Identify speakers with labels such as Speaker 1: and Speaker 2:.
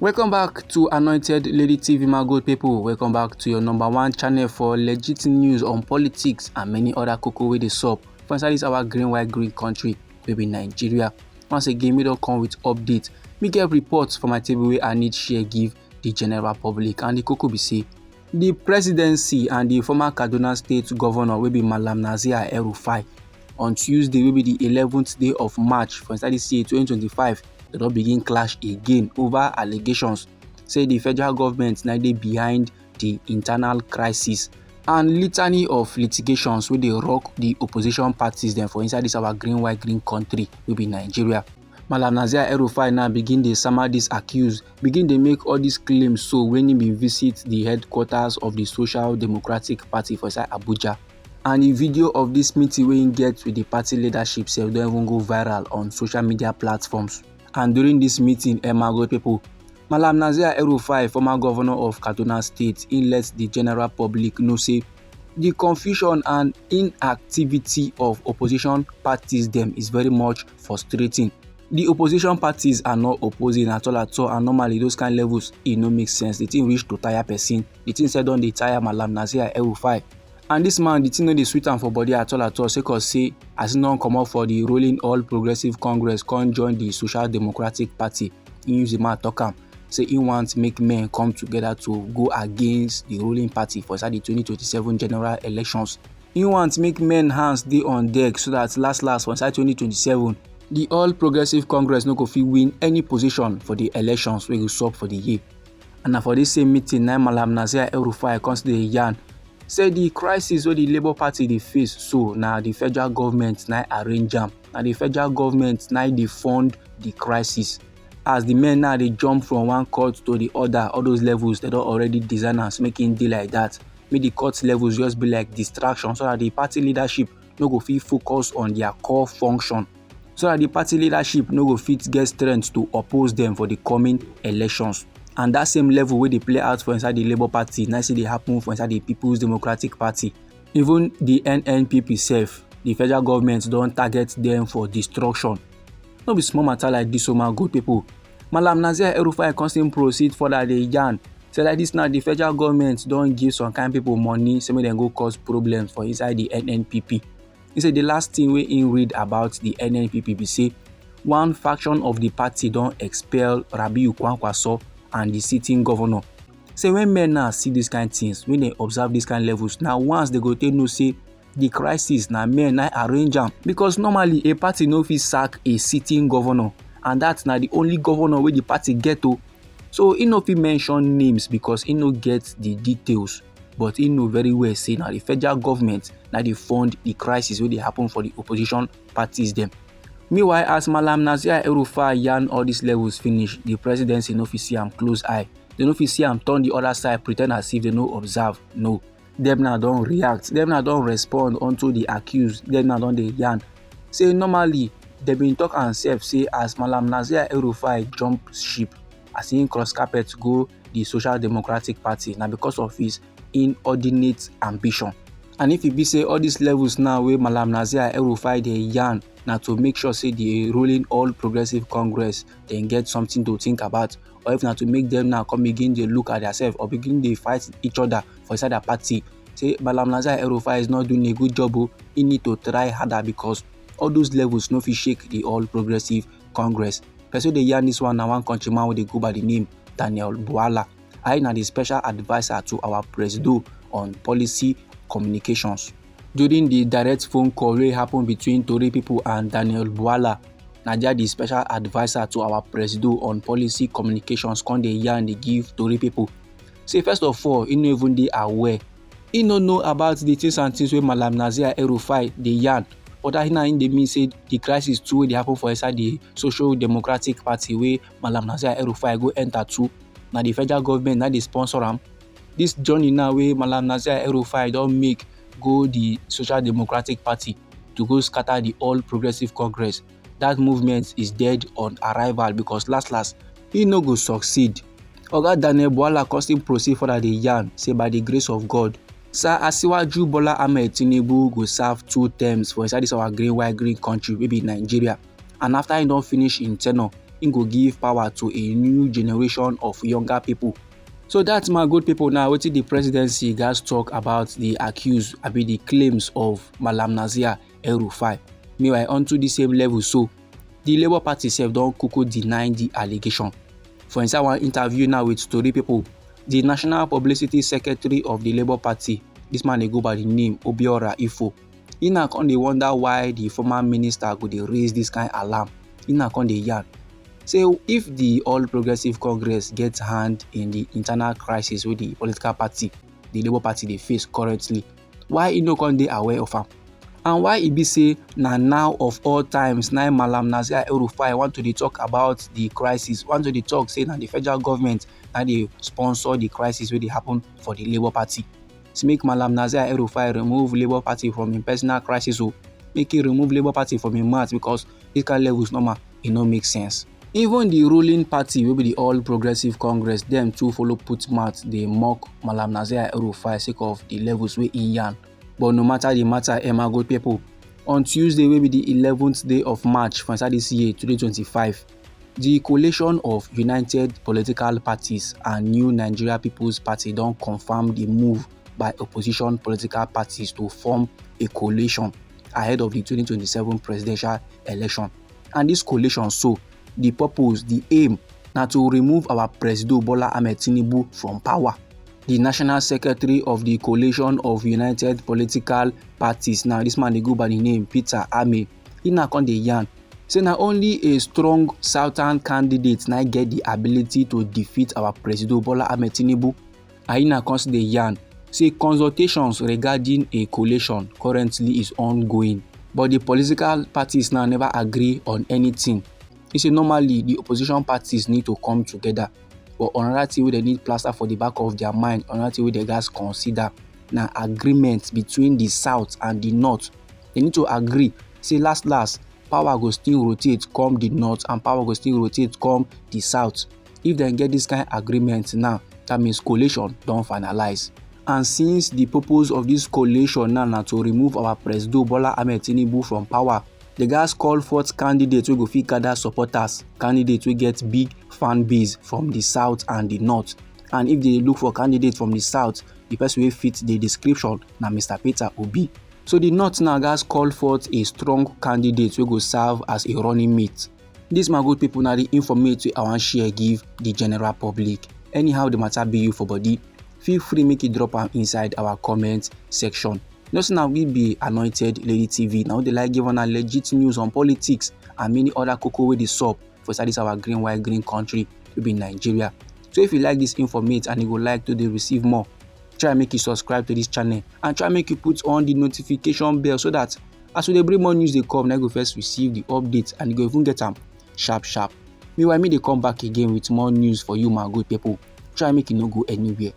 Speaker 1: Welcome back to Anointed Lady TV, my good people. Welcome back to your number one channel for legit news on politics and many other cocoa wey dey sup for inside this our green white green country wey be Nigeria. Once again, we don come with updates. Me get reports for my table wey I need share give the general public, and the cocoa be say the presidency and the former Kaduna State governor wey be Malam Nazir Rufai on Tuesday wey be the 11th day of March for inside this year 2025. They don begin clash again over allegations say the federal government na dey behind the internal crisis and litany of litigations wey dey rock the opposition parties dem for inside this our green white green country wey be Nigeria. Malam Nazir Rufai now begin dey sama dis accuse, begin dey make all these claims so when he bin visit the headquarters of the Social Democratic Party for inside Abuja. And the video of this meeting wey he get with the party leadership sef don even go viral on social media platforms. And during this meeting, my good people, Malam Nazir Rufai, former governor of Kaduna State, he let the general public know say the confusion and inactivity of opposition parties them is very much frustrating. The opposition parties are not opposing at all, and normally those kind of levels it no make sense. The thing reach to tire person. The thing said on the tire Malam Nazir Rufai. And this man, the thing no dey sweet am for body at all, say as he don comot for the ruling All Progressive Congress, come join the Social Democratic Party. He use the man talk am, say he want make men come together to go against the ruling party for inside the 2027 general elections. He want make men hands dey on deck so that last for inside 2027, the All Progressive Congress no go fit win any position for the elections wey go sup for the year. And na for this same meeting, na Malam Nazir Rufai come dey yarn say the crisis wey the Labour Party dey face so na the federal government na arrange am. Na the federal government na dey fund the crisis. As the men now dey jump from one court to the other, all those levels they don already design am make e dey like that. Make the court levels just be like distraction so that the party leadership no go fit focus on their core function. So that the party leadership no go fit get strength to oppose them for the coming elections. And that same level where they play out for inside the Labour Party, now see they happen for inside the People's Democratic Party. Even the NNPP self, the federal government don't target them for destruction. No be small matter like this, so my good people. Malam Nazir Rufai constantly proceed further the yarn. Say like this now, the federal government don't give some kind of people money, so they go cause problems for inside the NNPP. He said the last thing we in read about the NNPP be say one faction of the party don't expel Rabiu Kwankwaso and the sitting governor. Say when men now see these kind of things, when they observe these kind of levels, now once they go take no say the crisis now men now arrange them, because normally a party no fit sack a sitting governor, and that's now the only governor where the party get to. So he no fit mention names because he no get the details, but he know very well say now the federal government now they fund the crisis where they happen for the opposition parties them. Meanwhile, as Malam Nazir Rufai yarn all these levels finish, the presidency no fit see am close eye. They no fit see am turn the other side, pretend as if they no observe. No. Them now don't react. Them now don't respond onto the accused. Them now don't dey yarn. Say normally, they been talk and self say as Malam Nazir Rufai jump ship, as he cross carpet go the Social Democratic Party, now because of his inordinate ambition. And if it be say all these levels now where Malam Nazir Rufai dey yarn, now to make sure say the ruling All Progressive Congress then get something to think about, or if not to make them now come begin to look at themselves or begin to fight each other for inside the party. Say Malam Nazir Rufai is not doing a good job. He need to try harder because all those levels no fit shake the All Progressive Congress. Person dey yarn this one now one countryman wey dey go by the name Daniel Bwala. I na the special advisor to our president on policy communications. During the direct phone call wey happen between Tory people and Daniel Bwala, Nadia, the special advisor to our president on policy communications, come dey yarn dey give Tory people. Say first of all, he no even dey aware. He no know about the things and things wey Malam Nazir Rufai dey yarn. But that na dey mean say the crisis too wey dey happen for inside the Social Democratic Party wey Malam Nazir Rufai go enter too. Na the federal government na dey sponsor am. This journey now wey Malam Nazir Rufai don make go the Social Democratic Party to go scatter the All Progressive Congress, that movement is dead on arrival because last he no go succeed. Oga Daniel Bwala constantly proceed further the yarn say by the grace of God, Sir Asiwaju Bola Ahmed Tinubu go serve 2 terms for inside this our green white green country wey be Nigeria. And after he don finish in tenure, im go give power to a new generation of younger people. So that's my good people. Now wetin the presidency gats talk about the accused abi the claims of Malam Nasir El-Rufai. Meanwhile, onto the same level, so the Labour Party sef don koko deny the allegation. For inside one interview now with Tori People, the National Publicity Secretary of the Labour Party, this man dey go by the name Obiora Ifo, he now come dey wonder why the former minister go dey raise this kind alarm. He now come dey yarn say if the All Progressive Congress get hand in the internal crisis wey the political party, the Labour Party dey face currently, why e no come dey aware of am? And why e be say na now of all times na Malam Nasir El-Rufai want to dey talk about the crisis, want to dey talk say na the federal government na dey sponsor the crisis wey dey happen for the Labour Party. So make Malam Nasir El-Rufai remove Labour Party from im personal crisis, o make e remove Labour Party from im mouth, because this kind levels normal, e no make sense. Even the ruling party wey be the All Progressive Congress, dem too follow put mouth dey mock Malam Nasir El-Rufai sake of the levels wey im yarn. But no matter the matter, my good people, on Tuesday wey be the 11th day of March for inside this year 2025, the coalition of United Political Parties and New Nigeria People's Party don confirm the move by opposition political parties to form a coalition ahead of the 2027 presidential election. And this coalition, so the purpose, the aim, na to remove our President Bola Ahmed Tinubu from power. The National Secretary of the Coalition of United Political Parties, now this man dey go by the name Peter Ame, he na come dey yarn say na only a strong southern candidate na get the ability to defeat our President Bola Ahmed Tinubu. And he na come dey yarn say consultations regarding a coalition currently is ongoing, but the political parties now never agree on anything. He say normally the opposition parties need to come together, but another thing wey they need plaster for the back of their mind, another thing wey they gats consider na agreement between the south and the north. They need to agree say last power go still rotate come the north and power go still rotate come the south. If they get this kind of agreement now, that means coalition don finalize. And since the purpose of this coalition now na to remove our President Bola Ahmed Tinubu from power, they gats call forth candidates wey go fit gather supporters, candidates wey get big fan base from the south and the north. And if they look for candidates from the south, the person wey fit the description na Mr. Peter Obi. So the north now gats call forth a strong candidate wey go serve as a running mate. This my good people na the informate wey I wan share give the general public. Anyhow the matter be you for body, feel free make you drop am inside our comment section. You know say na we be Anointed Lady TV, now they like give una legit news on politics and many other koko wey dey sup for inside this our green white green country wey be Nigeria. So if you like this informate and you go like to dey receive more, try make you subscribe to this channel and try make you put on the notification bell, so that as we dey bring more news dey come, na you go first receive the updates and you go even get am sharp. Meanwhile, me dey come back again with more news for you my good people. Try make you no go anywhere.